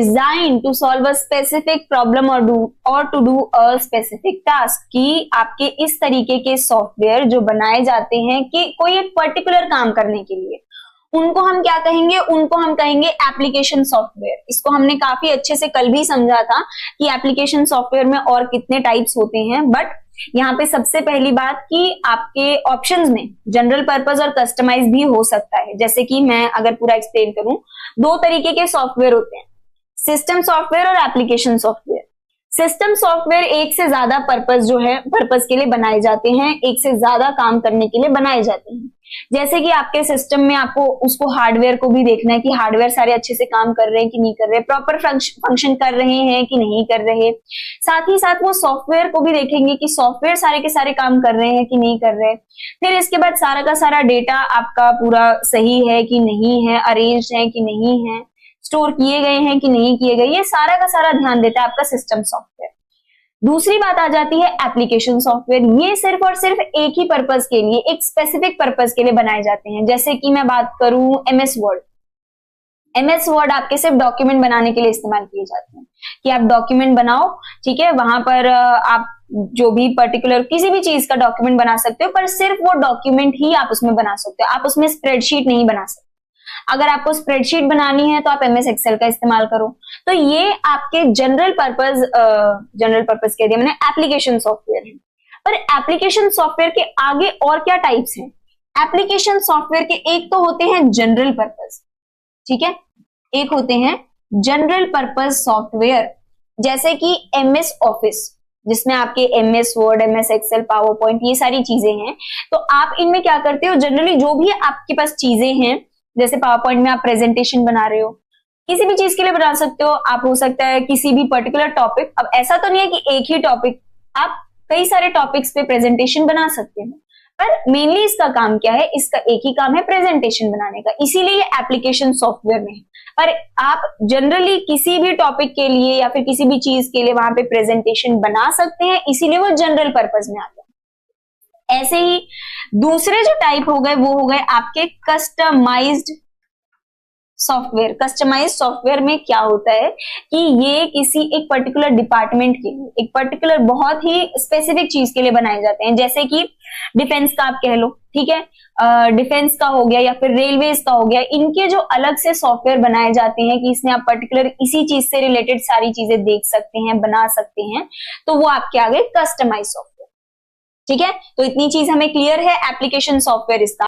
Design to solve a specific problem और to do a specific task, कि आपके इस तरीके के सॉफ्टवेयर जो बनाए जाते हैं कि कोई एक पर्टिकुलर काम करने के लिए, उनको हम क्या कहेंगे, उनको हम कहेंगे एप्लीकेशन सॉफ्टवेयर। इसको हमने काफी अच्छे से कल भी समझा था कि एप्लीकेशन सॉफ्टवेयर में और कितने टाइप्स होते हैं, बट यहाँ पे सबसे पहली बात कि आपके ऑप्शंस में जनरल पर्पस और कस्टमाइज भी हो सकता है। जैसे कि मैं अगर पूरा एक्सप्लेन करूं, दो तरीके के सॉफ्टवेयर होते हैं, सिस्टम सॉफ्टवेयर और एप्लीकेशन सॉफ्टवेयर। सिस्टम सॉफ्टवेयर एक से ज्यादा पर्पस के लिए बनाए जाते हैं, एक से ज्यादा काम करने के लिए बनाए जाते हैं। जैसे कि आपके सिस्टम में आपको उसको हार्डवेयर को भी देखना है कि हार्डवेयर सारे अच्छे से काम कर रहे हैं कि नहीं कर रहे, प्रॉपर फंक्शन कर रहे हैं कि नहीं कर रहे। साथ ही साथ वो सॉफ्टवेयर को भी देखेंगे कि सॉफ्टवेयर सारे के सारे काम कर रहे हैं कि नहीं कर रहे। फिर इसके बाद सारा का सारा डेटा आपका पूरा सही है कि नहीं है, अरेंज है कि नहीं है, स्टोर किए गए हैं कि नहीं किए गए, ये सारा का सारा ध्यान देता है आपका सिस्टम सॉफ्टवेयर। दूसरी बात आ जाती है एप्लीकेशन सॉफ्टवेयर। ये सिर्फ और सिर्फ एक ही पर्पस के लिए, एक स्पेसिफिक पर्पस के लिए बनाए जाते हैं। जैसे कि मैं बात करूं एमएस वर्ड, एमएस वर्ड आपके सिर्फ डॉक्यूमेंट बनाने के लिए इस्तेमाल किए जाते हैं कि आप डॉक्यूमेंट बनाओ, ठीक है, वहां पर आप जो भी पर्टिकुलर किसी भी चीज का डॉक्यूमेंट बना सकते हो, पर सिर्फ वो डॉक्यूमेंट ही आप उसमें बना सकते हो, आप उसमें स्प्रेडशीट नहीं बना सकते। अगर आपको स्प्रेडशीट बनानी है तो आप एमएस एक्सेल का इस्तेमाल करो। तो ये आपके जनरल पर्पस कह दिया मैंने, एप्लीकेशन सॉफ्टवेयर है। पर एप्लीकेशन सॉफ्टवेयर के आगे और क्या टाइप्स हैं? एप्लीकेशन सॉफ्टवेयर के एक तो होते हैं जनरल पर्पस, ठीक है, एक होते हैं जनरल पर्पस सॉफ्टवेयर, जैसे कि एमएस ऑफिस, जिसमें आपके MS Word, MS Excel, PowerPoint, ये सारी चीजें हैं। तो आप इनमें क्या करते हो, जनरली जो भी आपके पास चीजें हैं, जैसे पावर पॉइंट में आप प्रेजेंटेशन बना रहे हो, किसी भी चीज के लिए बना सकते हो आप, हो सकता है किसी भी पर्टिकुलर टॉपिक। अब ऐसा तो नहीं है कि एक ही टॉपिक, आप कई सारे टॉपिक्स पे प्रेजेंटेशन बना सकते हो, पर मेनली इसका काम क्या है, इसका एक ही काम है प्रेजेंटेशन बनाने का, इसीलिए ये एप्लीकेशन सॉफ्टवेयर में है। पर आप जनरली किसी भी टॉपिक के लिए या फिर किसी भी चीज के लिए वहां पे प्रेजेंटेशन बना सकते हैं, इसीलिए वो जनरल पर्पस में आता है। ऐसे ही दूसरे जो टाइप हो गए वो हो गए आपके कस्टमाइज्ड सॉफ्टवेयर। कस्टमाइज्ड सॉफ्टवेयर में क्या होता है कि ये किसी एक पर्टिकुलर डिपार्टमेंट के लिए, एक पर्टिकुलर बहुत ही स्पेसिफिक चीज के लिए बनाए जाते हैं। जैसे कि डिफेंस का आप कह लो, ठीक है, डिफेंस का हो गया या फिर रेलवेज का हो गया, इनके जो अलग से सॉफ्टवेयर बनाए जाते हैं कि इसमें आप पर्टिकुलर इसी चीज से रिलेटेड सारी चीजें देख सकते हैं, बना सकते हैं, तो वो आपके आ गए कस्टमाइज्ड सॉफ्टवेयर। ठीक है, तो इतनी चीज हमें क्लियर है एप्लीकेशन सॉफ्टवेयर इसका।